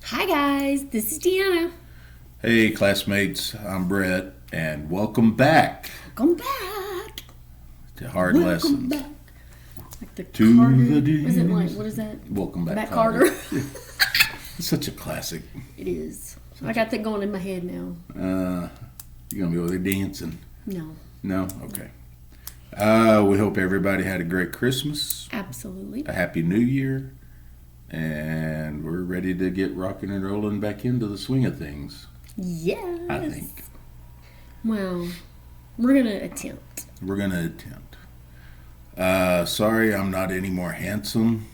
Hi guys, this is Deanna. Hey classmates, I'm Brett, and welcome back Welcome back. to Hard Welcome Lessons. back. Like the To Carter. the days. Was it like, what is that? Welcome back, Matt Carter. It's such a classic. It is. I got that going in my head now. You're gonna be over there dancing? No. No? Okay. We hope everybody had a great Christmas, Absolutely. a happy New Year, and we're ready to get rocking and rolling back into the swing of things. Yes. I think Well, we're going to attempt. we're gonna attempt. Sorry, I'm not any more handsome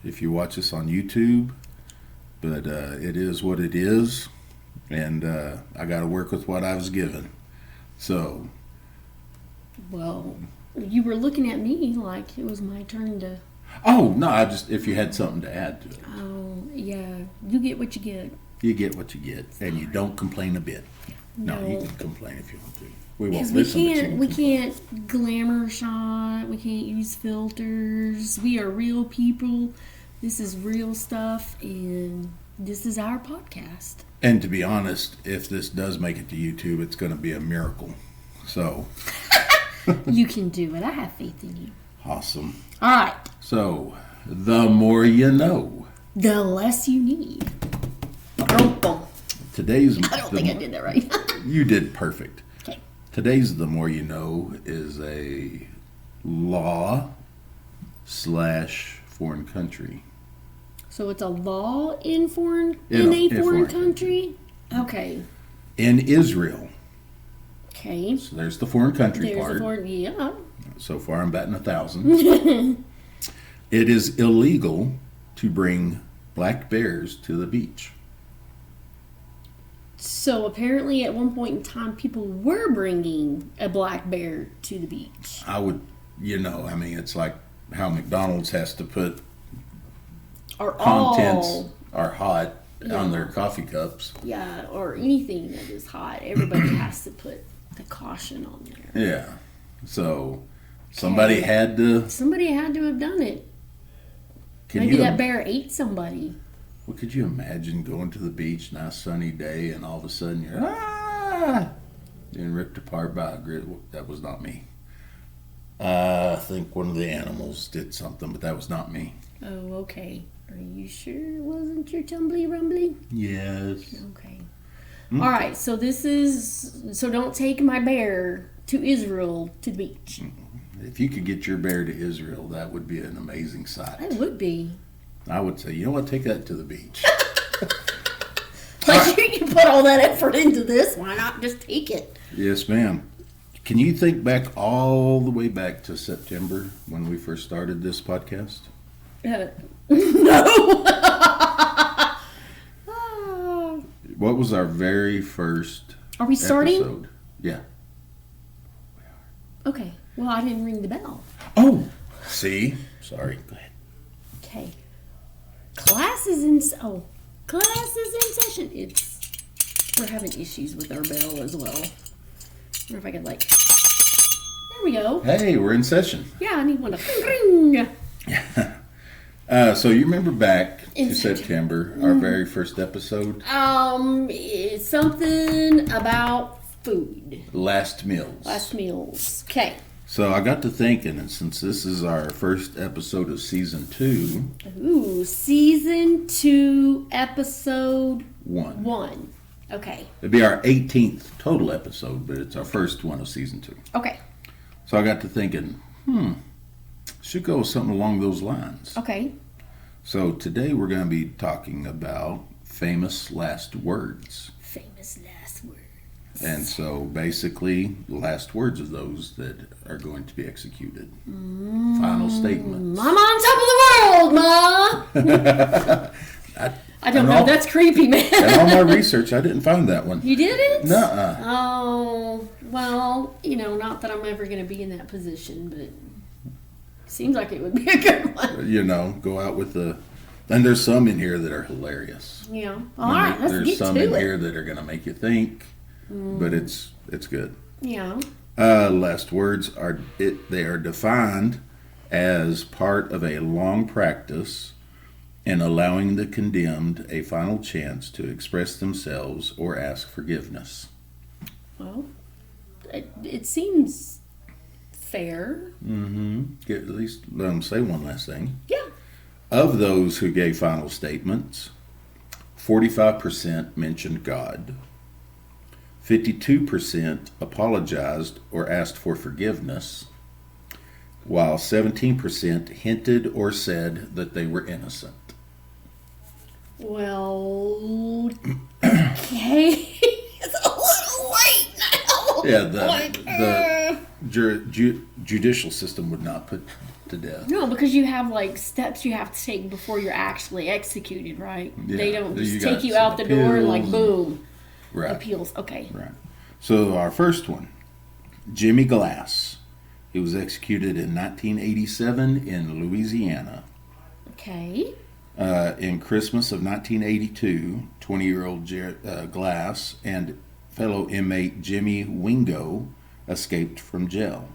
if you watch us on YouTube, but it is what it is, and I got to work with what I was given. So, Well, you were looking at me like it was my turn to. oh no, I just if you had something to add to it, Oh, yeah. You get what you get. you get what you get, and you don't complain a bit. No, you No. can complain if you want to. We won't Because we listen. but you can't, can we complain. can't glamour shot. We can't use filters. We are real people. This is real stuff, and this is our podcast. And to be honest, if this does make it to YouTube, it's going to be a miracle. So You can do it. I have faith in you. awesome. All right. So the more you know. The less you need. I Today's don't think I did that right. You did perfect. Okay. Today's The More You Know is a law / foreign country. So it's a law in a In foreign foreign country. Okay. In Israel. Okay. So there's the foreign country There's part. a foreign. Yeah. So far I'm batting 1,000. It is illegal to bring black bears to the beach. So apparently, at one point in time, people were bringing a black bear to the beach. I would, it's like how McDonald's has to put Or contents all. are hot on Yeah. their coffee cups. Yeah, or anything that is hot. Everybody has to put the caution on there. Yeah. So somebody Okay. had to. Somebody had to have done it. Can Maybe you, that bear ate somebody. Well, could you imagine going to the beach, nice sunny day, and all of a sudden you're being ripped apart by a grizzly? That was not me. I think one of the animals did something, but that was not me. Oh, okay. Are you sure it wasn't your tumbly rumbly? Yes. Okay. All right, so so don't take my bear to Israel to the beach. If you could get your bear to Israel, that would be an amazing sight. That would be. I would say, you know what, take that to the beach. Like you put all that effort into this, why not just take it? Yes, ma'am. Can you think back all the way back to September when we first started this podcast? No. Ah. What was our very first Are we starting? episode? Yeah. Okay. Well, I didn't ring the bell. Oh, see? Sorry. Go ahead. Okay. Class is in session. We're having issues with our bell as well. I wonder if I could there we go. Hey, we're in session. Yeah, I need one to ring. So you remember back In to September. September, our very first episode, It's something about food. Last Meals. Last meals. Okay. So I got to thinking, and since this is our first episode of season 2, Ooh, season 2, episode 1. 1. Okay. It'd be our 18th total episode, but it's our first one of season 2. Okay. So I got to thinking, should go with something along those lines. Okay. So today we're going to be talking about famous last words. Famous last words. And so basically, the last words of those that are going to be executed. Final statements. I'm on top of the world, Ma! I don't know. That's creepy, man. In all my research, I didn't find that one. You didn't? Nuh-uh. Oh, well, not that I'm ever going to be in that position, but seems like it would be a good one. Go out with the... And there's some in here that are hilarious. Yeah. All right, let's There's get some to in it. here that are going to make you think, but it's good. Yeah. Last words they are defined as part of a long practice and allowing the condemned a final chance to express themselves or ask forgiveness. Well, it seems fair. At least let them say one last thing. Yeah. Of those who gave final statements, 45% mentioned God, 52% apologized or asked for forgiveness, while 17% hinted or said that they were innocent. Well, okay. It's a little late now. Yeah, the judicial system would not put to death. No, because you have like steps you have to take before you're actually executed, right? Yeah. They don't just You take got you some out the door and like appeals. boom, Right. appeals. Okay. Right. So our first one, Jimmy Glass. He was executed in 1987 in Louisiana. Okay. In Christmas of 1982, 20-year-old Glass and fellow inmate Jimmy Wingo escaped from jail.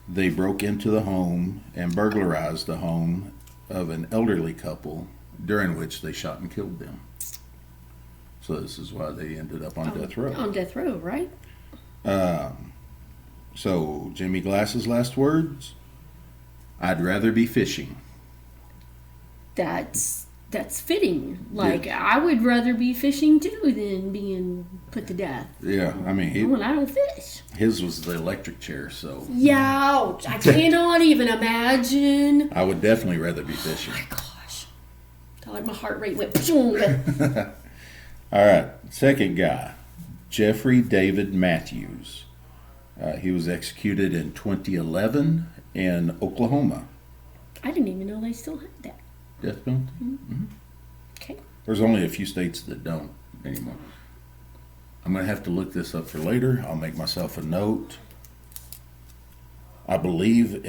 They broke into the home and burglarized the home of an elderly couple, during which they shot and killed them. So this is why they ended up on death row. On death row, right? So Jimmy Glass's last words: "I'd rather be fishing." That's fitting. Like Yeah. I would rather be fishing too than being put to death. Yeah, I mean, When I don't fish. his was the electric chair, so Yeah, I cannot even imagine. I would definitely rather be fishing. Gosh, I felt like my heart rate went. Pshung. All right, second guy, Jeffrey David Matthews. He was executed in 2011 in Oklahoma. I didn't even know they still had that. Death penalty? Okay. There's only a few states that don't anymore. I'm going to have to look this up for later. I'll make myself a note. I believe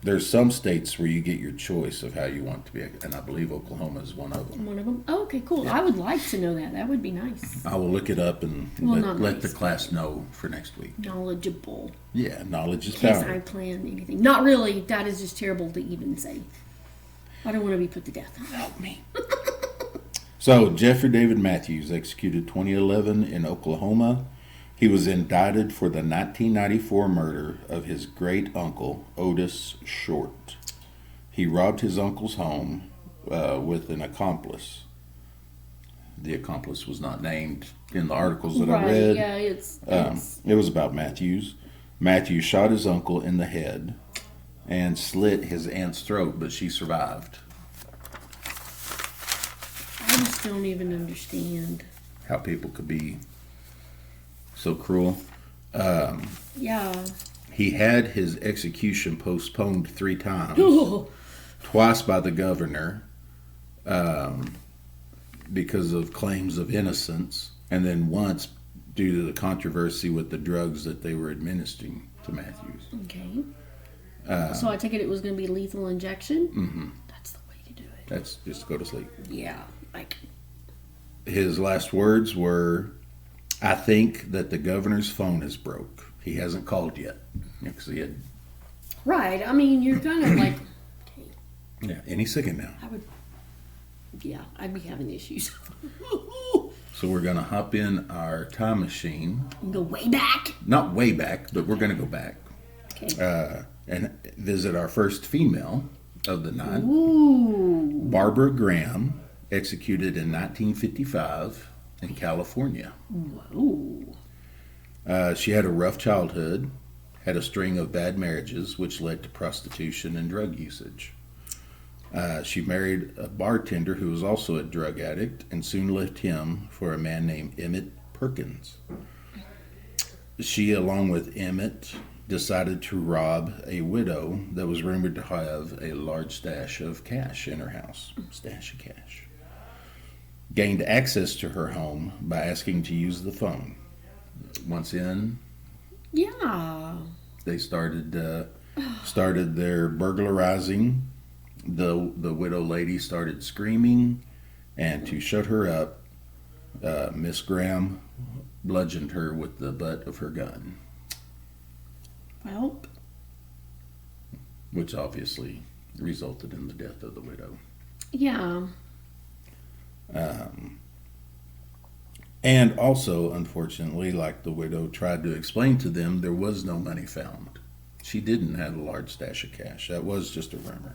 there's some states where you get your choice of how you want to be, and I believe Oklahoma is one of them. One of them. Oh, okay, cool. I would like to know that. That would be nice. I will look it up and Well, not let the nice. class know for next week. Knowledgeable. Yeah, knowledge is In case I power. plan anything. Not really. That is just terrible to even say. I don't want to be put to death. Help me. So, Jeffrey David Matthews, executed 2011 in Oklahoma. He was indicted for the 1994 murder of his great uncle, Otis Short. He robbed his uncle's home with an accomplice. The accomplice was not named in the articles that I Right, read. yeah, it's It was about Matthews. Matthews shot his uncle in the head and slit his aunt's throat, but she survived. I just don't even understand. How people could be so cruel. Yeah. He had his execution postponed 3 times, Oh, twice by the governor because of claims of innocence, and then once due to the controversy with the drugs that they were administering to Matthews. okay. So I take it was going to be lethal injection? Mm-hmm. That's the way to do it. That's just go to sleep. Yeah. Like, His last words were, "I think that the governor's phone is broke. He hasn't called yet." Because he had, right. I mean, you're kind of like, okay, yeah, any second now. I would, yeah, I'd be having issues. So we're going to hop in our time machine. Go way back. Not way back, but we're going to go back Okay. and visit our first female of the night, Ooh. Barbara Graham, executed in 1955 in California. Whoa. She had a rough childhood, had a string of bad marriages, which led to prostitution and drug usage. She married a bartender who was also a drug addict and soon left him for a man named Emmett Perkins. She, along with Emmett, decided to rob a widow that was rumored to have a large stash of cash in her house. Stash of cash. Gained access to her home by asking to use the phone. Once in, Yeah. they started their burglarizing. The widow lady started screaming, and to shut her up, Miss Graham bludgeoned her with the butt of her gun, Well, which obviously resulted in the death of the widow. Yeah. And also, unfortunately, like the widow tried to explain to them, there was no money found. She didn't have a large stash of cash. That was just a rumor.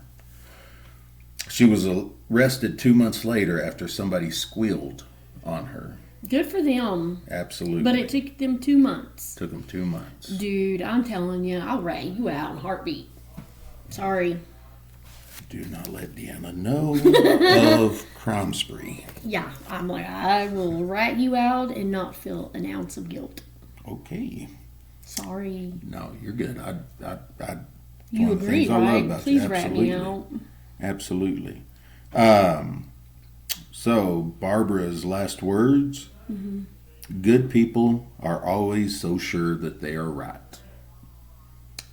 She was arrested 2 months later after somebody squealed on her. Good for them. Absolutely. But it took them 2 months. Took them 2 months. Dude, I'm telling you, I'll rat you out in a heartbeat. Sorry. Do not let Deanna know of crime spree. Yeah, I'm like, I will rat you out and not feel an ounce of guilt. Okay. Sorry. No, you're good. You one of the agree, things I love right? about Please you. rat me Absolutely. out. Absolutely. So, Barbara's last words. Mm-hmm. Good people are always so sure that they are right.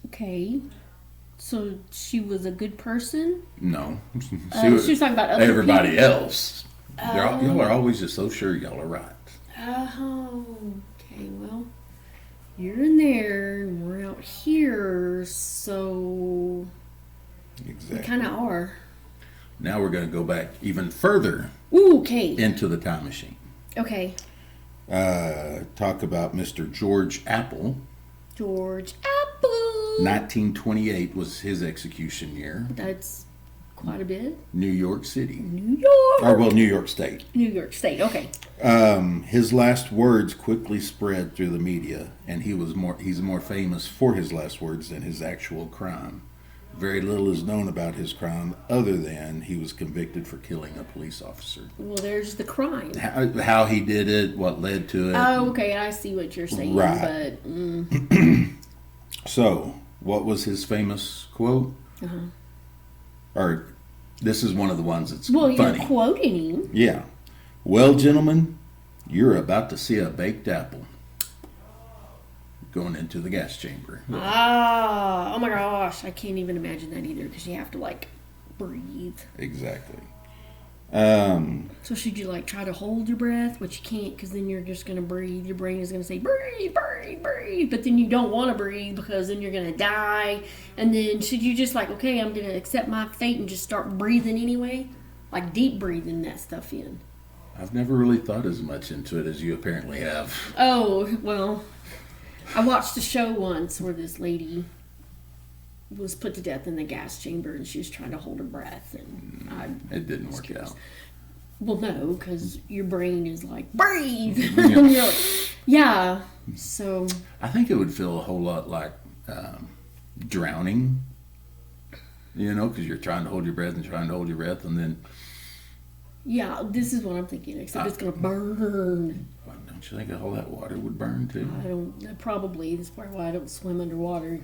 Okay. So she was a good person? No. She was talking about other everybody people. else. Y'all are always just so sure y'all are right. Oh, okay. Well, you're in there and we're out here, so Exactly. we kind of are. Now we're going to go back even further Ooh, okay. into the time machine. Okay. Talk about Mr. George Apple. George Apple. 1928 was his execution year. That's quite a bit. New York City. New York. Or, well, New York State. New York State. Okay. His last words quickly spread through the media, and he's more famous for his last words than his actual crime. Very little is known about his crime other than he was convicted for killing a police officer. Well, there's the crime. How he did it, what led to it. Oh, okay. I see what you're saying. Right. But So, what was his famous quote? Or this is one of the ones that's well, funny. you're quoting him. Yeah. Well, gentlemen, you're about to see a baked apple going into the gas chamber. Ah, oh my gosh, I can't even imagine that either because you have to like breathe. Exactly. So should you like try to hold your breath, which you can't because then you're just gonna breathe. Your brain is gonna say breathe, breathe, breathe, but then you don't want to breathe because then you're gonna die. And then should you just like, okay, I'm gonna accept my fate and just start breathing anyway, like deep breathing that stuff in. I've never really thought as much into it as you apparently have. Oh well, I watched a show once where this lady was put to death in the gas chamber and she was trying to hold her breath and It didn't work out. well no because your brain is like breathe and you're like, yeah, so I think it would feel a whole lot like drowning, because you're trying to hold your breath and then yeah, this is what I'm thinking, except it's gonna burn. well, don't you think all that water would burn too? I don't, probably that's probably why I don't swim underwater.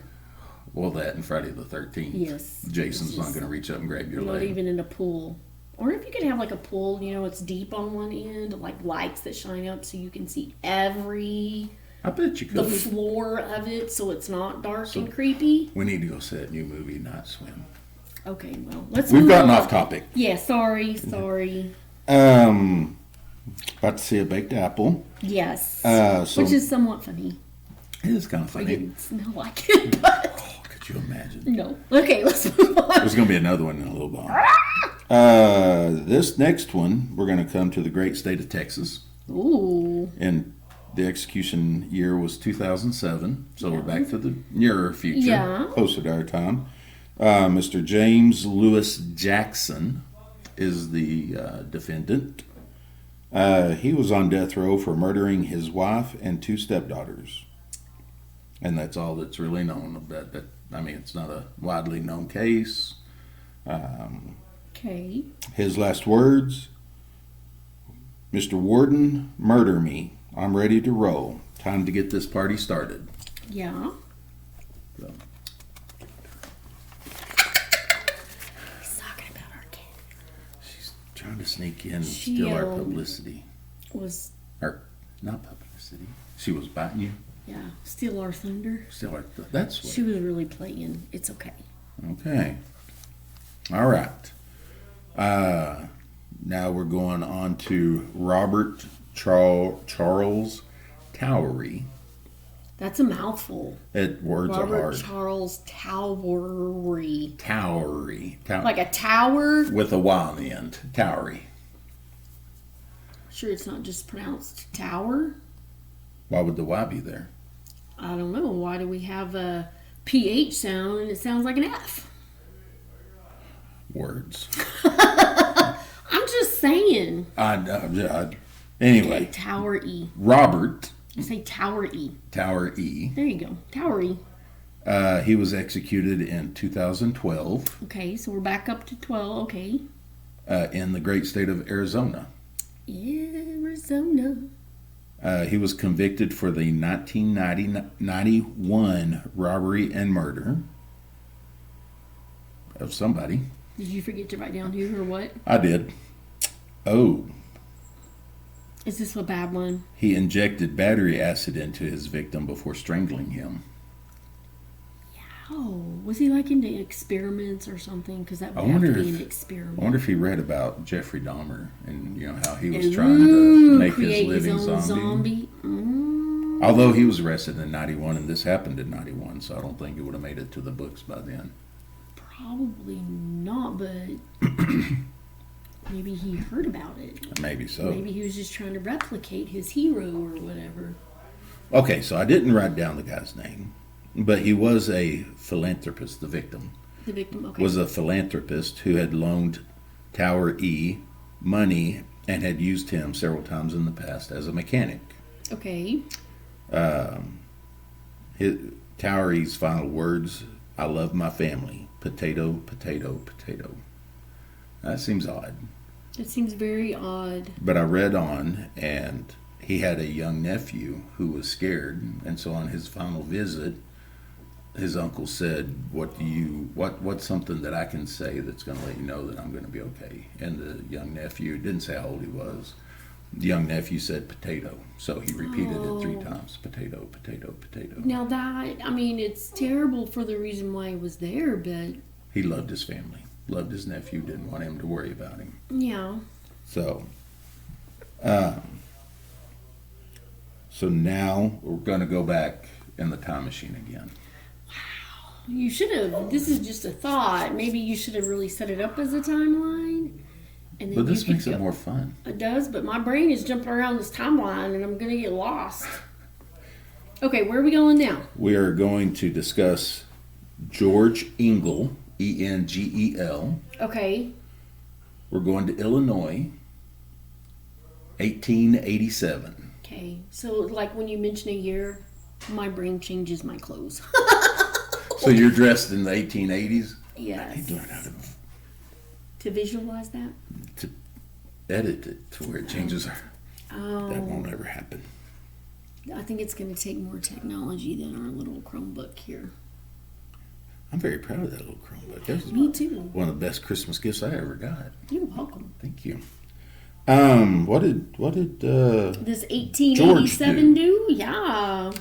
Well, that and Friday the 13th. Yes, Jason's not going to reach up and grab your not leg. even in a pool. Or if you could have like a pool, it's deep on one end, like lights that shine up so you can see I bet you the could. floor of it, so it's not dark and creepy. We need to go see that new movie, Night Swim. Okay, well, let's We've move gotten on. off topic. Yeah, sorry. About to see a baked apple. Yes, So which is somewhat funny. it is kind of I funny. didn't smell like it, but Oh, could you imagine? no. Okay, let's move on. There's going to be another one in a little while. This next one, we're going to come to the great state of Texas. Ooh, And the execution year was 2007. So we're back to the nearer future, Yeah. closer to our time. Mr. James Lewis Jackson is the defendant. He was on death row for murdering his wife and 2 stepdaughters. And that's all that's really known about that. I mean, it's not a widely known case. okay. His last words, Mr. Warden, murder me. I'm ready to roll. Time to get this party started. Yeah. So, He's talking about our kid. she's trying to sneak in and She, steal our publicity. Was, Or, not publicity. She was biting you. yeah, steal our thunder. Steal our, that's what. She was really playing. It's okay. Okay. All right. Now we're going on to Robert Charles Towery. That's a mouthful. Words are Robert hard. Charles Towery. Towery. Like a tower? With a Y on the end. Towery. Sure, it's not just pronounced tower? Why would the Y be there? I don't know. Why do we have a PH sound and it sounds like an F? Words. I'm just saying. Anyway. Okay, Tower E. Robert. You say Tower E. Tower E. There you go. Tower E. He was executed in 2012. Okay, so we're back up to 12. Okay. In the great state of Arizona. Arizona. He was convicted for the 1991 robbery and murder of somebody. Did you forget to write down who or what? I did. Oh. Is this a bad one? He injected battery acid into his victim before strangling him. Oh, was he like into experiments or something? Because that would I have wonder to be if- an experiment. I wonder if he read about Jeffrey Dahmer and how he was trying to make create his living own zombie. Mm. Although he was arrested in 91 and this happened in 91, so I don't think it would have made it to the books by then. Probably not, but maybe he heard about it. Maybe so. Maybe he was just trying to replicate his hero or whatever. Okay, so I didn't write down the guy's name, but he was a philanthropist, the victim. The victim, okay. Was a philanthropist who had loaned Tower E money and had used him several times in the past as a mechanic. Okay. Tower E's final words, "I love my family. Potato, potato, potato." That seems odd. It seems very odd. But I read on, and he had a young nephew who was scared, and so on his final visit, his uncle said, what's something that I can say that's going to let you know that I'm going to be okay? And the young nephew didn't say how old he was. The young nephew said potato, so he repeated it 3 times. Potato, potato, potato. Now that, I mean, it's terrible for the reason why he was there, but He loved his family, loved his nephew, didn't want him to worry about him. yeah. So now we're going to go back in the time machine again. You should have, this is just a thought, maybe you should have really set it up as a timeline. And then But this you could makes it go- more fun. It does, but my brain is jumping around this timeline and I'm going to get lost. Okay, where are we going now? We are going to discuss George Engel, Engel. Okay. We're going to Illinois, 1887. Okay. So, like when you mention a year, my brain changes my clothes. So you're dressed in the 1880s? I Yes. need to learn how To visualize that? to edit it to where it changes. That Oh, won't ever happen. I think it's going to take more technology than our little Chromebook here. I'm very proud of that little Chromebook. That was Me too. one of the best Christmas gifts I ever got. You're welcome. Thank you. What did This 1887 George do? Yeah.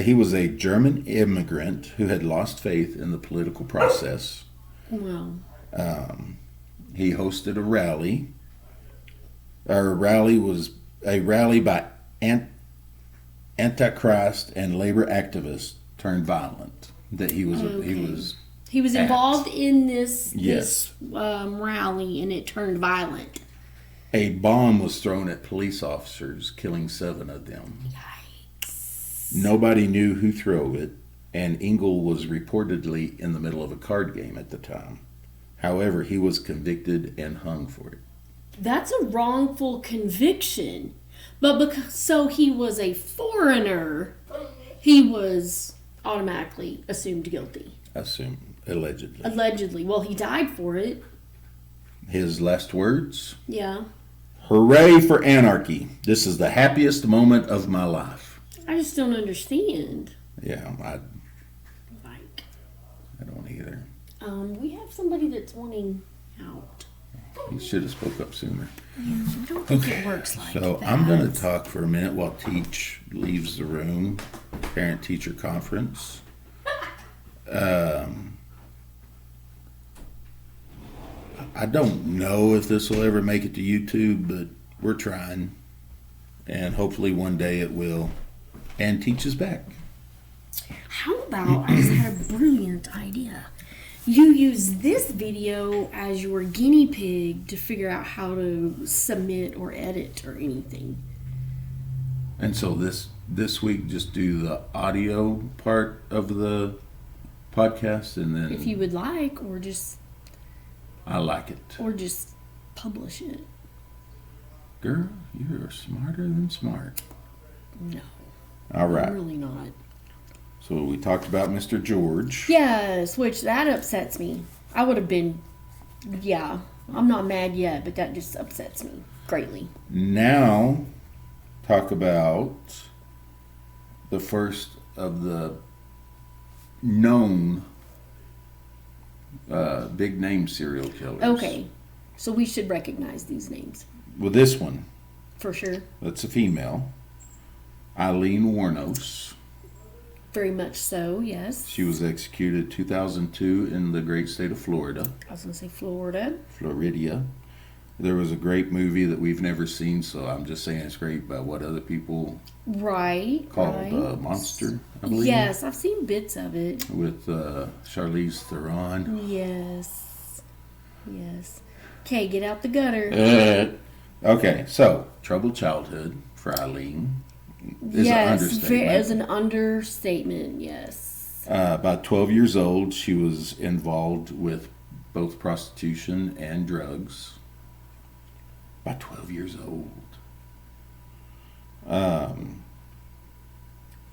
he was a German immigrant who had lost faith in the political process. Well, He hosted a rally. Our rally was a rally by Antichrist and labor activists turned violent. That he was he was involved in this Yes. rally, and it turned violent. a bomb was thrown at police officers, killing 7 of them. Yikes. Nobody knew who threw it, and Engel was reportedly in the middle of a card game at the time. However, he was convicted and hung for it. That's a wrongful conviction. But so he was a foreigner, he was automatically assumed guilty. I assume, allegedly. Allegedly. Well, he died for it. His last words? Yeah. Hooray for anarchy. This is the happiest moment of my life. I just don't understand. Yeah, I Like, don't either. we have somebody that's wanting out. You should have spoke up sooner. I don't think it works like So that. I'm going to talk for a minute while Teach leaves the room. Parent-teacher conference. I don't know if this will ever make it to YouTube, but we're trying. And hopefully one day it will. And Teach is back. How about, I just had a brilliant idea. You use this video as your guinea pig to figure out how to submit or edit or anything. And so this week, just do the audio part of the podcast, and then If you would like, or just publish it. Girl, you are smarter than smart. No, All right. I'm really not. So we talked about Mr. George. Yes, which that upsets me. I would have been, I'm not mad yet, but that just upsets me greatly. Now, talk about the first of the known big name serial killers. Okay, so we should recognize these names. Well, this one, For sure. that's a female, Eileen Wuornos. Very much so, yes. She was executed 2002 in the great state of Florida. I was going to say Florida. Floridia. There was a great movie that we've never seen, so I'm just saying it's great by what other people Right. called right. Monster, I believe. Yes, I've seen bits of it. With Charlize Theron. Yes. Yes. Okay, get out the gutter. Okay, so troubled childhood for Eileen is an understatement. As an understatement, yes. About 12 years old, she was involved with both prostitution and drugs. About 12 years old.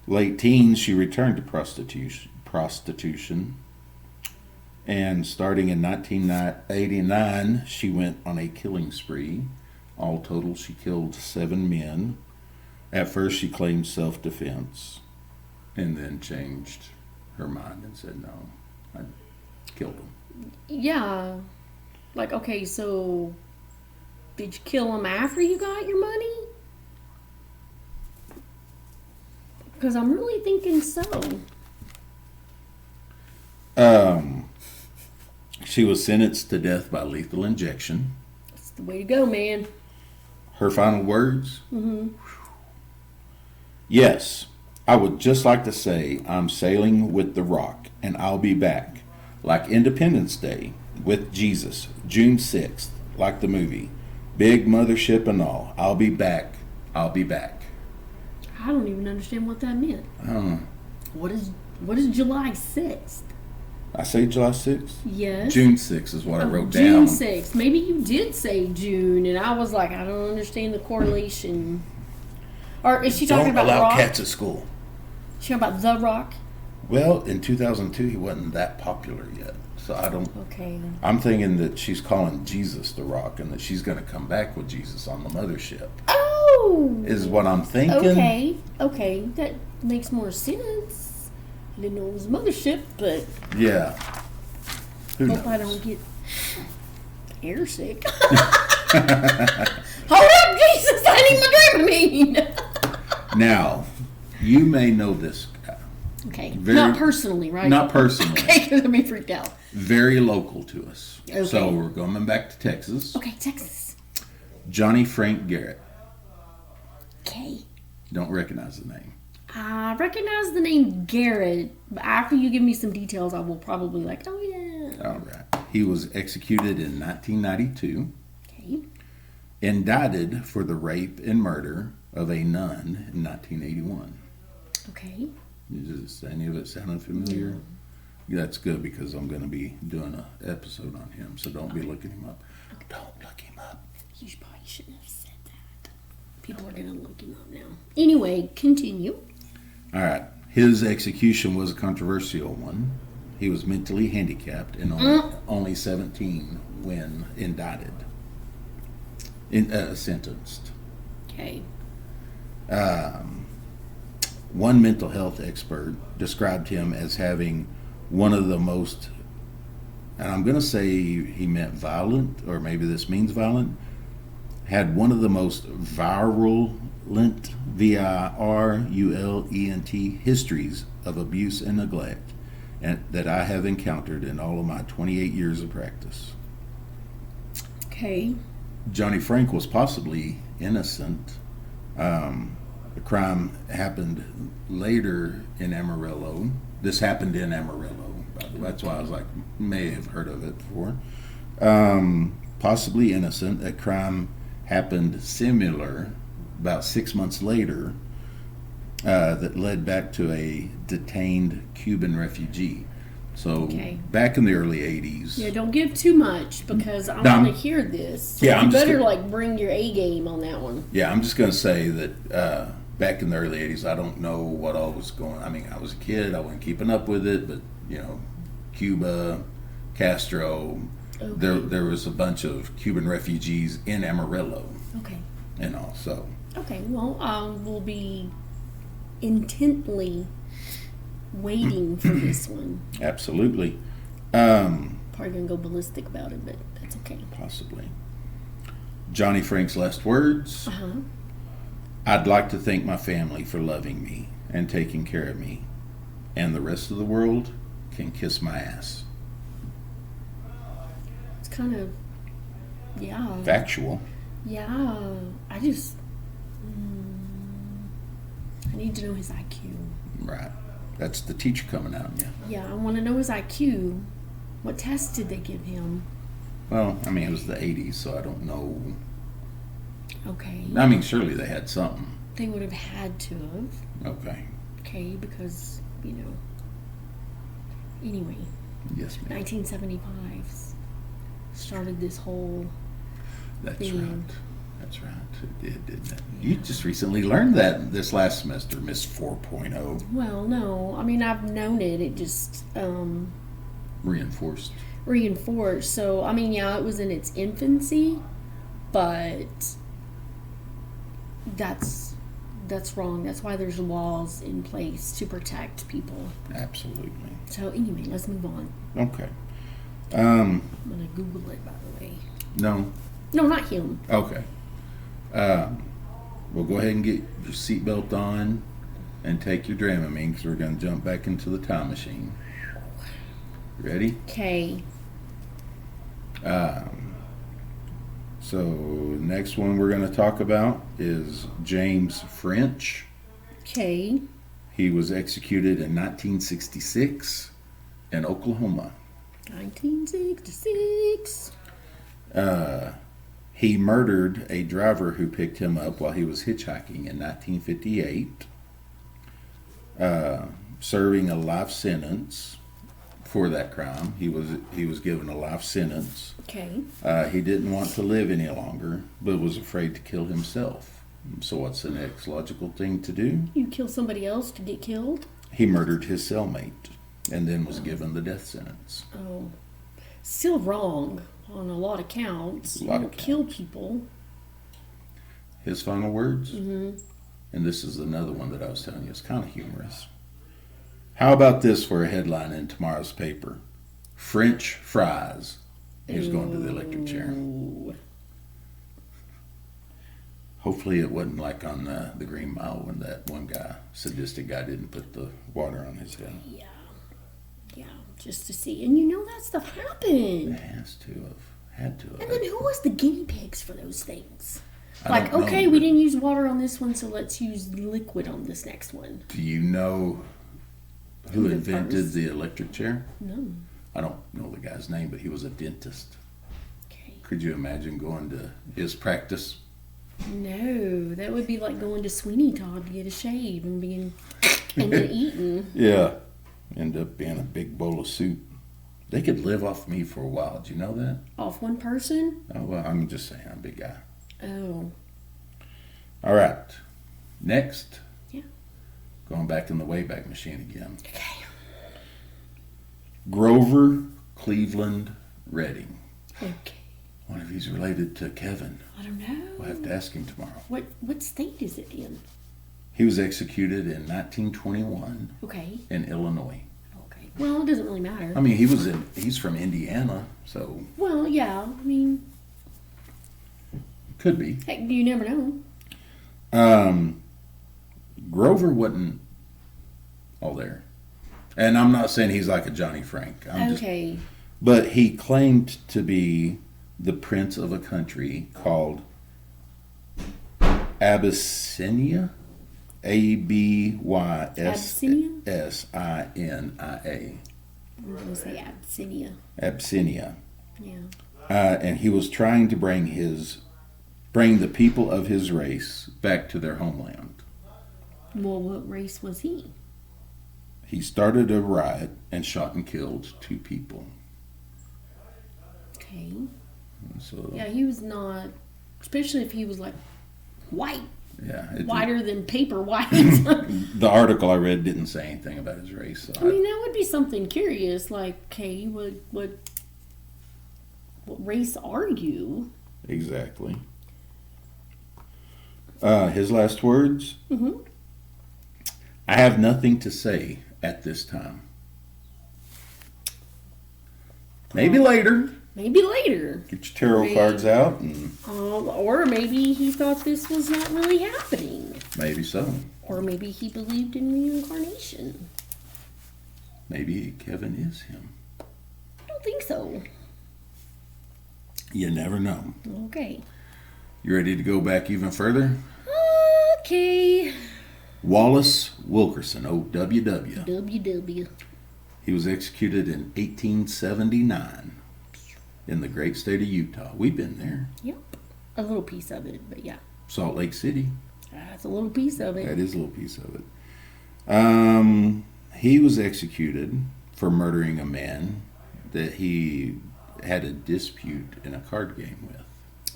Late teens, she returned to prostitution. And starting in 1989, she went on a killing spree. All total, she killed 7 men. At first, she claimed self-defense, and then changed her mind and said, no, I killed them. Yeah. Like, okay, so did you kill him after you got your money? Because I'm really thinking so. She was sentenced to death by lethal injection. That's the way to go, man. Her final words? Yes, I would just like to say I'm sailing with the Rock, and I'll be back. Like Independence Day with Jesus, June 6th, like the movie. Big mothership and all. I'll be back. I'll be back. I don't even understand what that meant. I don't know. What is July 6th? I say July 6th? Yes. June 6th is what I wrote June down. 6th. Maybe you did say June, and I was like, I don't understand the correlation. Or is she talking Don't about allow Rock? cats at school. She talking about The Rock? Well, in 2002, he wasn't that popular yet. So I don't... Okay. I'm thinking that she's calling Jesus the Rock and that she's going to come back with Jesus on the mothership. Oh! Is what I'm thinking. Okay. That makes more sense. I didn't know it was a mothership, but Yeah. Who hope knows? I don't get air sick. Hold up, Jesus! I need my Dramamine! Now, you may know this guy. Okay. Very- Not personally, right? Not personally. Okay, because I'm freaked out. Very local to us. Okay. So we're going back to Texas. Okay, Texas. Johnny Frank Garrett. Okay. Don't recognize the name. I recognize the name Garrett, but after you give me some details, I will probably oh yeah. All right. He was executed in 1992. Okay. Indicted for the rape and murder of a nun in 1981. Okay. Does any of it sound familiar? No. That's good because I'm going to be doing an episode on him, so don't be looking him up. Don't look him up. You probably shouldn't have said that. People are going to look him up now. Anyway, continue. All right. His execution was a controversial one. He was mentally handicapped and only 17 when indicted, sentenced. Okay. One mental health expert described him as having one of the most, and I'm going to say he meant violent, or maybe this means violent, had one of the most virulent, virulent histories of abuse and neglect that I have encountered in all of my 28 years of practice. Okay. Johnny Frank was possibly innocent, The crime happened later in Amarillo. This happened in Amarillo, by the way. That's why I was like, may have heard of it before. Possibly innocent. A crime happened similar about 6 months later that led back to a detained Cuban refugee. So Okay. back in the early 80s. Yeah, don't give too much because I No, want I'm- to hear this. So Yeah, you I'm just better gonna- like bring your A game on that one. Yeah, I'm just going to say that back in the early 80s, I don't know what all was going. I mean, I was a kid, I wasn't keeping up with it, but, Cuba, Castro, Okay. there was a bunch of Cuban refugees in Amarillo Okay. and all. So, Okay. Well, we'll be intently waiting for this one. absolutely. Probably gonna go ballistic about it, but that's okay. Possibly. Johnny Frank's last words. Uh huh. I'd like to thank my family for loving me and taking care of me, and the rest of the world can kiss my ass. It's kind of, yeah, Factual. yeah. I just, I need to know his IQ. Right. That's the teacher coming out, yeah. Yeah, I want to know his IQ. What test did they give him? Well, I mean, it was the 80s, so I don't know. Okay. I mean, surely they had something. They would have had to have. Okay. Okay, because, Anyway, Yes, ma'am. 1975 started this whole That's thing. right. That's right. It did, didn't it? You just recently learned that this last semester, Miss 4.0. Well, no. I mean, I've known it. It just Reinforced. reinforced. So, I mean, yeah, it was in its infancy, but that's wrong. That's why there's laws in place to protect people. Absolutely. So, anyway, let's move on. Okay. I'm going to Google it, by the way. No. No, not him. Okay. Well, go ahead and get your seatbelt on and take your Dramamine because we're going to jump back into the time machine. Ready? Okay. So, next one we're going to talk about is James French. Okay. He was executed in 1966 in Oklahoma. 1966. He murdered a driver who picked him up while he was hitchhiking in 1958, serving a life sentence for that crime. He was given a life sentence. Okay. He didn't want to live any longer, but was afraid to kill himself. So what's the next logical thing to do? You kill somebody else to get killed? He murdered his cellmate and then was given the death sentence. Oh. Still wrong on a lot of counts. You don't kill people. His final words? And this is another one that I was telling you. It's kind of humorous. How about this for a headline in tomorrow's paper? French fries. He was going to the electric chair. Ooh. Hopefully it wasn't like on the Green Mile when that one guy, sadistic guy, didn't put the water on his head. Yeah. Yeah. Just to see. And that stuff It happened. has to have. Had to have. And then who was the guinea pigs for those things? I Like, don't know, okay, we but didn't use water on this one, so let's use liquid on this next one. Do you know who Who did invented first? the electric chair? No. I don't know the guy's name, but he was a dentist. Okay. Could you imagine going to his practice? No, that would be like going to Sweeney Todd to get a shave and then eating. Yeah. End up being a big bowl of soup. They could live off me for a while. Do you know that? Off one person? Oh, well, I'm just saying, I'm a big guy. Oh. All right. Next. Yeah. Going back in the Wayback Machine again. Okay. Grover Cleveland Redding. Okay. One of these related to Kevin. I don't know. We'll have to ask him tomorrow. What state is it in? He was executed in 1921 Okay. in Illinois. Okay. Well, it doesn't really matter. I mean, he's from Indiana, so Well, yeah. I mean, could be. heck, you never know. Grover wasn't all there. And I'm not saying he's like a Johnny Frank. Okay. But he claimed to be the prince of a country called Abyssinia. Abyssinia. I'm going to say Abyssinia. Abyssinia. Yeah. And he was trying to bring the people of his race back to their homeland. Well, what race was he? He started a riot and shot and killed 2 people. Okay. So, Yeah, he was not, especially if he was like white. yeah, Whiter than paper white. the article I read didn't say anything about his race. So I mean, that would be something curious. Like, okay, what race are you? Exactly. His last words? Mm-hmm. I have nothing to say at this time. Maybe later. Maybe later. Get your tarot cards out and Or maybe he thought this was not really happening. maybe so. Or maybe he believed in reincarnation. Maybe Kevin is him. I don't think so. You never know. Okay. You ready to go back even further? Okay. Wallace Wilkerson, OWW. WW. He was executed in 1879 in the great state of Utah. We've been there. Yep. A little piece of it, but yeah. Salt Lake City. That's a little piece of it. That is a little piece of it. He was executed for murdering a man that he had a dispute in a card game with.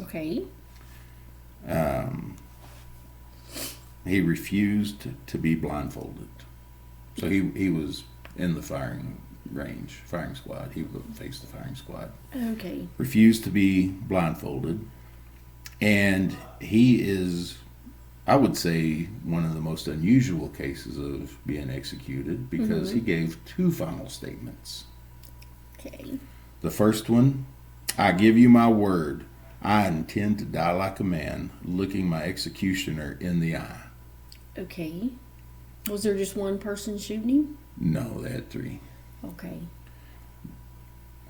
Okay. He refused to be blindfolded. So he was in the firing squad. He would face the firing squad. Okay. Refused to be blindfolded. And he is, I would say, one of the most unusual cases of being executed because he gave 2 final statements. Okay. The first one, I give you my word, I intend to die like a man, looking my executioner in the eye. Okay. Was there just one person shooting him? No, they had 3. Okay.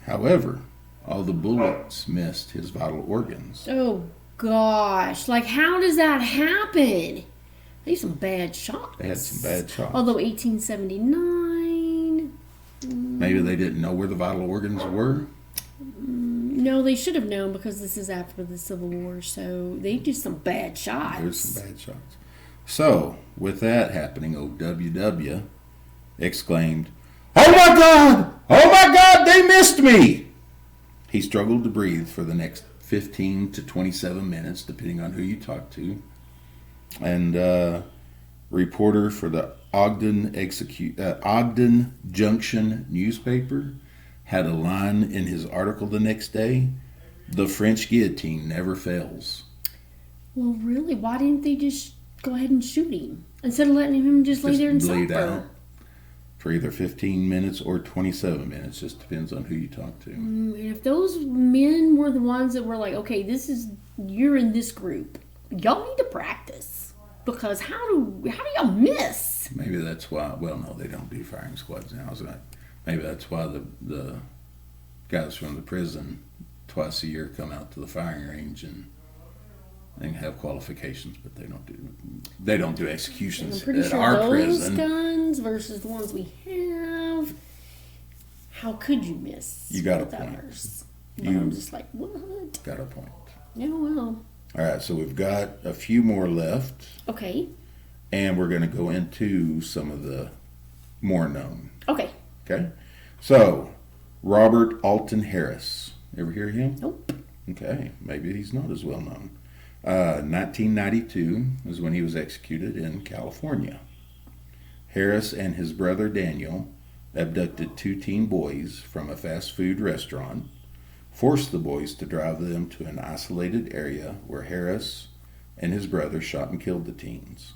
However, all the bullets missed his vital organs. Oh, gosh. Like, how does that happen? They had some bad shots. They had some bad shots. Although 1879... Maybe they didn't know where the vital organs were. No, they should have known because this is after the Civil War, so they did some bad shots. There's some bad shots. So, with that happening, OWW exclaimed, "Oh my God! Oh my God, they missed me!" He struggled to breathe for the next 15 to 27 minutes, depending on who you talk to. And reporter for the Ogden Junction newspaper had a line in his article the next day, "The French guillotine never fails." Well, really, why didn't they just go ahead and shoot him instead of letting him just lay there and bleed out suffer? for either 15 minutes or 27 minutes. Just depends on who you talk to. And if those men were the ones that were like, okay, you're in this group, y'all need to practice because how do y'all miss? Maybe that's why. Well, no, they don't do firing squads now. So maybe that's why the guys from the prison twice a year come out to the firing range and have qualifications, but they don't do executions I'm pretty at sure our those prison. guns versus the ones we have. How could you miss? You got a with point. ours? I'm just like, what? Got a point. Yeah, well. All right, so we've got a few more left, Okay. and we're going to go into some of the more known. Okay. Okay, so Robert Alton Harris. Ever hear of him? Nope. Okay, maybe he's not as well known. 1992 is when he was executed in California. Harris and his brother Daniel abducted 2 teen boys from a fast food restaurant, forced the boys to drive them to an isolated area where Harris and his brother shot and killed the teens.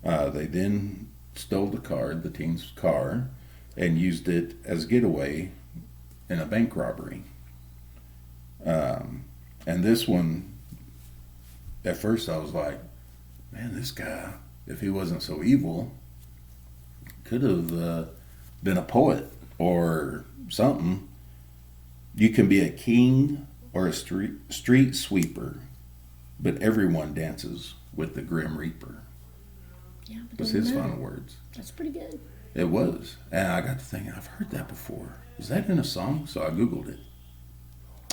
They then stole the teens' car, and used it as a getaway in a bank robbery. And this one, at first I was like, man, this guy, if he wasn't so evil, could have been a poet or something. You can be a king or a street sweeper, but everyone dances with the Grim Reaper. Yeah, but was doesn't his matter. final words. That's pretty good. It was. And I got to thinking, I've heard that before. Is that in a song? So I Googled it.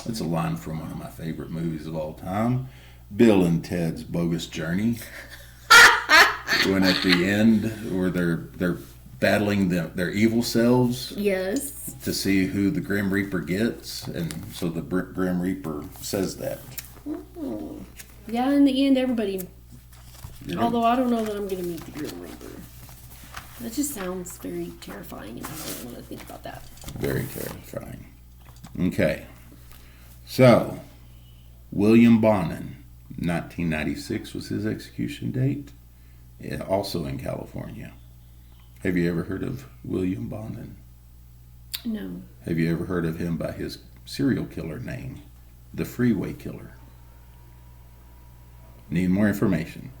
It's a line from one of my favorite movies of all time, Bill and Ted's Bogus Journey. When at the end, where they're battling their evil selves Yes. to see who the Grim Reaper gets, and so the Grim Reaper says that. Oh. Yeah, in the end, everybody. You know? Although I don't know that I'm going to meet the Grim Reaper. That just sounds very terrifying, and I don't want to think about that. Very terrifying. Okay. So, William Bonin, 1996 was his execution date. Yeah, also in California. Have you ever heard of William Bonin? No. Have you ever heard of him by his serial killer name, the Freeway Killer? Need more information?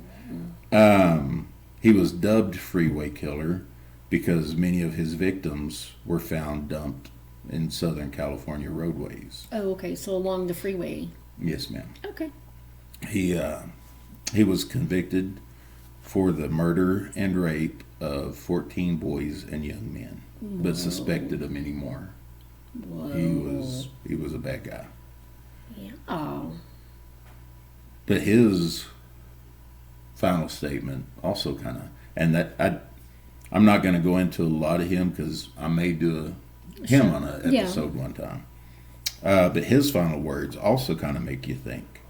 He was dubbed Freeway Killer because many of his victims were found dumped in Southern California roadways. Oh, okay. So along the freeway. Yes, ma'am. Okay. He was convicted for the murder and rape of 14 boys and young men, but suspected of many more. Whoa. He was a bad guy. Yeah. Oh. But his final statement also kind of, and that I'm not going to go into a lot of him because I may do him on an episode one time. But his final words also kind of make you think.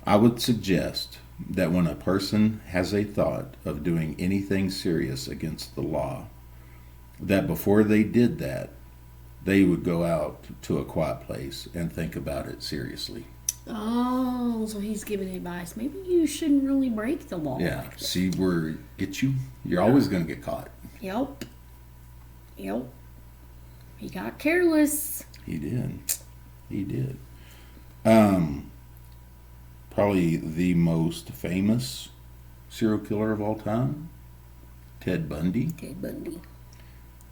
I would suggest that when a person has a thought of doing anything serious against the law, that before they did that, they would go out to a quiet place and think about it seriously. Oh, so he's giving advice. Maybe you shouldn't really break the law. Yeah, like that. see where it gets you? You're always going to get caught. Yep. Yep. He got careless. He did. He did. Probably the most famous serial killer of all time, Ted Bundy. Ted Bundy.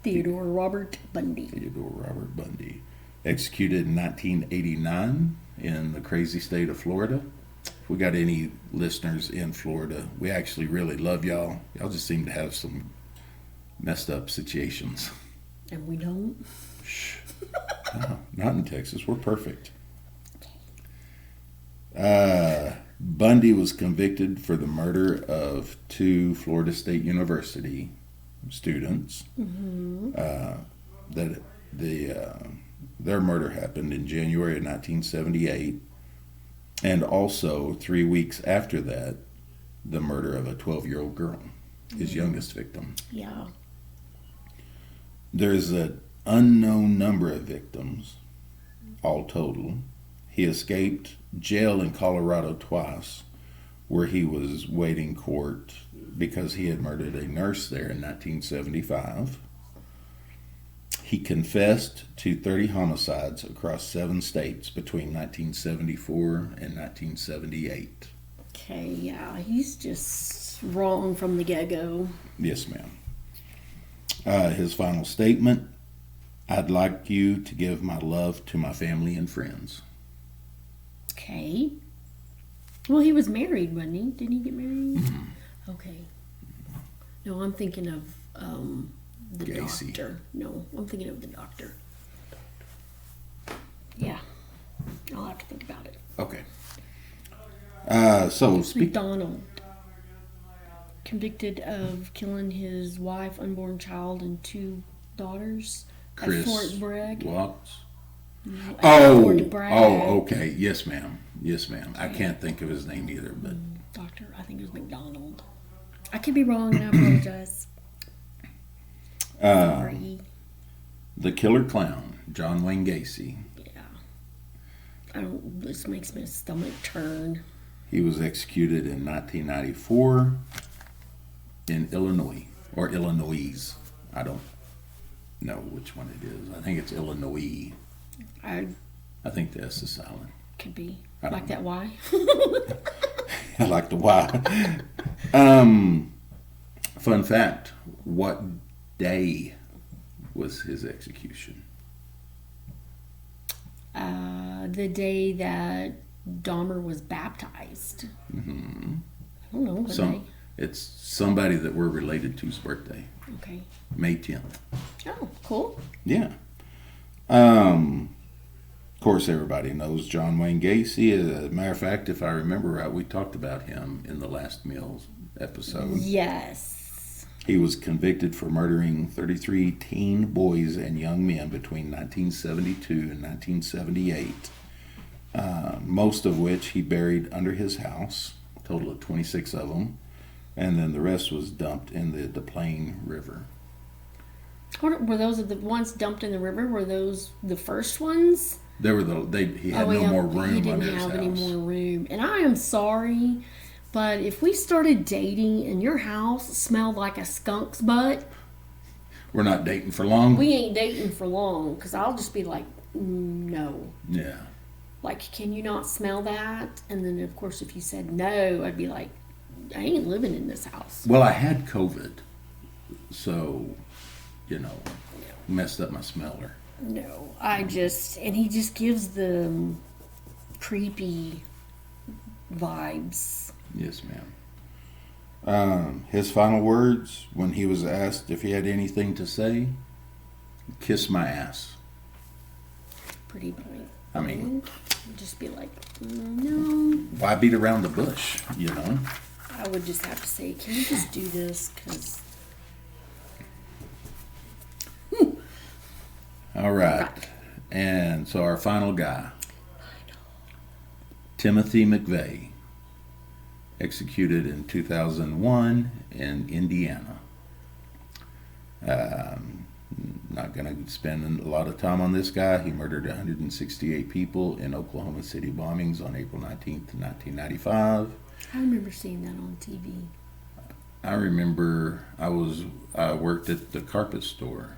Theodore Robert Bundy. Theodore Robert Bundy. Executed in 1989 in the crazy state of Florida. If we got any listeners in Florida, we actually really love y'all. Y'all just seem to have some messed up situations. And we don't. Shh. No, not in Texas. We're perfect. Bundy was convicted for the murder of 2 Florida State University students. Mm-hmm. Their murder happened in January of 1978, and also 3 weeks after that, the murder of a 12-year-old girl, his youngest victim. Yeah. There's an unknown number of victims, all total. He escaped jail in Colorado twice, where he was waiting court because he had murdered a nurse there in 1975. He confessed to 30 homicides across 7 states between 1974 and 1978. Okay, yeah. He's just wrong from the get-go. Yes, ma'am. His final statement, I'd like you to give my love to my family and friends. Okay. Well, he was married, wasn't he? Didn't he get married? Mm-hmm. Okay. No, I'm thinking of the Gacy. doctor. No, I'm thinking of the doctor. Yeah. I'll have to think about it. Okay. So speak. McDonald. Convicted of killing his wife, unborn child, and 2 daughters Chris at Fort Bragg. Watts. At Oh, Fort Bragg. okay. Yes, ma'am. Yes, ma'am. I can't think of his name either, but Doctor, I think it was McDonald. I could be wrong, and I apologize. Sorry. the killer clown, John Wayne Gacy. Yeah. This makes my stomach turn. He was executed in 1994 in Illinois, or Illinois. I don't know which one it is. I think it's Illinois. I I think the S is silent. could be. I don't Like that why? I like the Y. Fun fact, what day was his execution? The day that Dahmer was baptized. Mm-hmm. I don't know. What day? It's somebody that we're related to's birthday, Okay. May 10th. Oh, cool. Yeah. Of course, everybody knows John Wayne Gacy. As a matter of fact, if I remember right, we talked about him in the last Meals episode. Yes. He was convicted for murdering 33 teen boys and young men between 1972 and 1978, most of which he buried under his house, a total of 26 of them, and then the rest was dumped in the Des Plaines River. Were those the ones dumped in the river? Were those the first ones? He had no more room He didn't under his have house. any more room. And I am sorry, but if we started dating and your house smelled like a skunk's butt, We're not dating for long. we ain't dating for long. Because I'll just be like, no. Yeah. Like, can you not smell that? And then, of course, if you said no, I'd be like, I ain't living in this house. Well, I had COVID, so, messed up my smeller. No, and he just gives the creepy vibes. Yes, ma'am. His final words when he was asked if he had anything to say, kiss my ass. Pretty blank. I mean, Just be like, no. why beat around the bush, I would just have to say, can you just do this? Because All right. And so our final guy, Timothy McVeigh, executed in 2001 in Indiana. Not going to spend a lot of time on this guy. He murdered 168 people in Oklahoma City bombings on April 19th, 1995. I remember seeing that on TV. I remember I worked at the carpet store,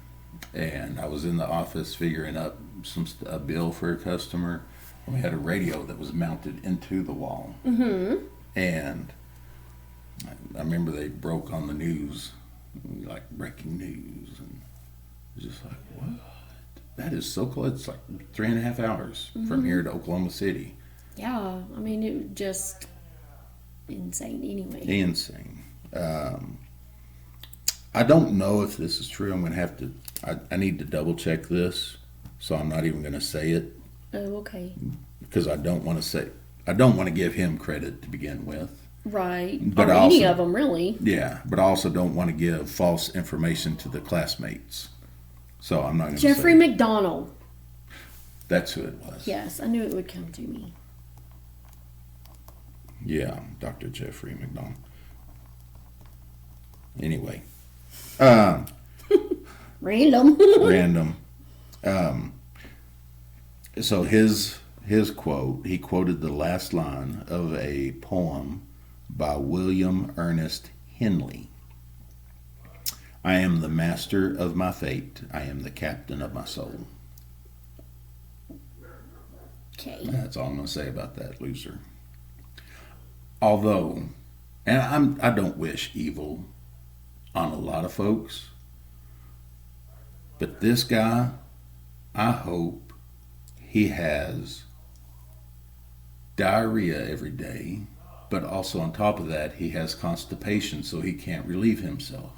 and I was in the office figuring up a bill for a customer. We had a radio that was mounted into the wall. Mm-hmm. And I remember they broke on the news, like breaking news, and it was just like, what? That is so close. It's like 3.5 hours from here to Oklahoma City. Yeah, I mean, it was just insane anyway. Insane. I don't know if this is true. I'm going to have to, I need to double check this, so I'm not even going to say it. Oh, okay. Because I don't want to give him credit to begin with. Right. But or I any also- of them, really. Yeah, but I also don't want to give false information to the classmates. So I'm not going to Jeffrey say. McDonald. That's who it was. Yes, I knew it would come to me. Yeah, Dr. Jeffrey McDonald. Anyway. Random. Random. So his quote, he quoted the last line of a poem by William Ernest Henley. I am the master of my fate. I am the captain of my soul. Okay. That's all I'm going to say about that loser. Although, and I don't wish evil on a lot of folks, but this guy, I hope he has diarrhea every day, but also on top of that, he has constipation, so he can't relieve himself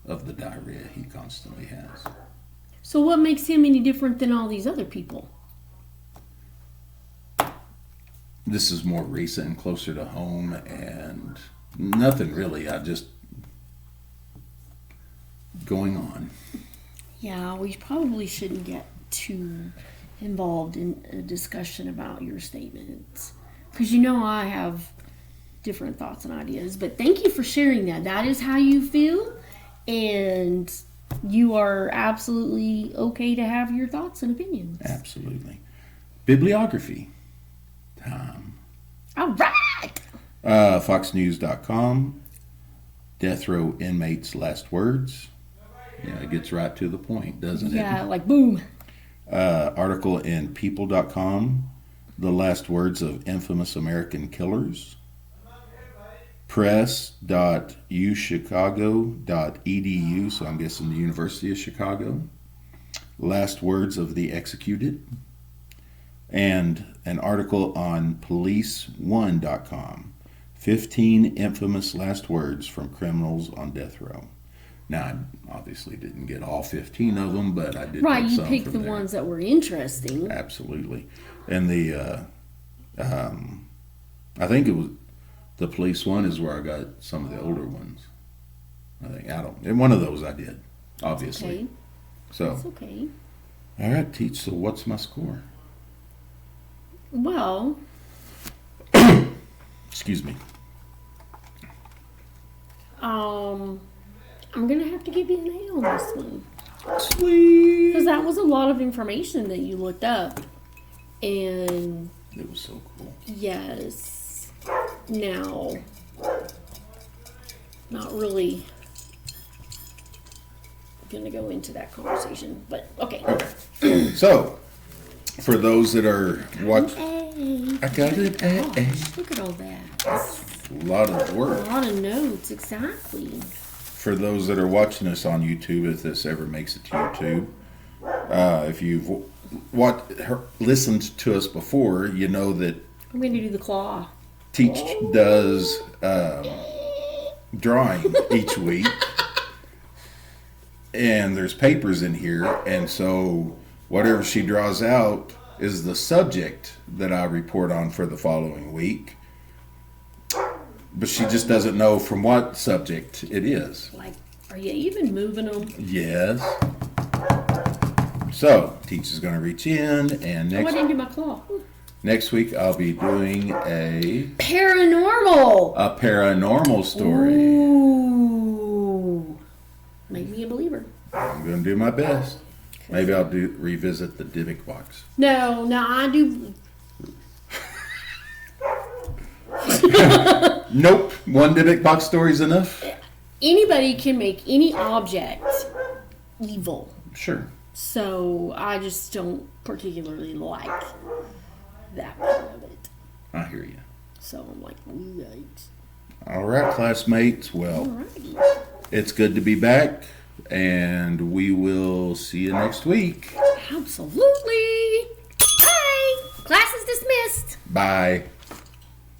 of the diarrhea he constantly has. So what makes him any different than all these other people? This is more recent and closer to home, and nothing really. I just going on. Yeah, we probably shouldn't get too involved in a discussion about your statements. Because I have different thoughts and ideas. But thank you for sharing that. That is how you feel. And you are absolutely okay to have your thoughts and opinions. Absolutely. Bibliography time. All right. FoxNews.com. Death row inmates' last words. Yeah, it gets right to the point, doesn't Yeah, it? like boom. Article in People.com. The last words of infamous American killers. Press.uchicago.edu, so I'm guessing the University of Chicago. Last words of the executed. And an article on police1.com. 15 infamous last words from criminals on death row. Now, I obviously didn't get all 15 of them, but I did. Right, pick you some picked from the there. ones that were interesting. Absolutely. And I think it was the police one is where I got some of the older ones. And one of those I did, obviously. Okay, So, that's okay. all right, Teach. So, what's my score? Well, Excuse me. I'm gonna have to give you an A on this one Sweet. because that was a lot of information that you looked up, and It was so cool. yes, now, not really gonna go into that conversation, but okay. So, for those that are watching, A. I got it. Gosh, look at all that. A lot of A work. lot of notes, exactly. For those that are watching us on YouTube, if this ever makes it to YouTube, if you've listened to us before, you know that I'm going to do the claw. Teach does drawing each week, and there's papers in here, and so whatever she draws out is the subject that I report on for the following week. But she just doesn't know from what subject it is. Like, are you even moving them? Yes. So, Teach is going to reach in, and Oh, I didn't do my claw. next week I'll be doing a Paranormal. paranormal story. Ooh. Make me a believer. I'm going to do my best. Maybe I'll revisit the Dybbuk box. No, I do. Nope. One Dybbuk box story's enough? Anybody can make any object evil. Sure. So I just don't particularly like that part of it. I hear you. So I'm like, ooh, yikes. All right, classmates. Well, Alrighty. it's good to be back, and we will see you next week. Absolutely. Bye. Class is dismissed. Bye.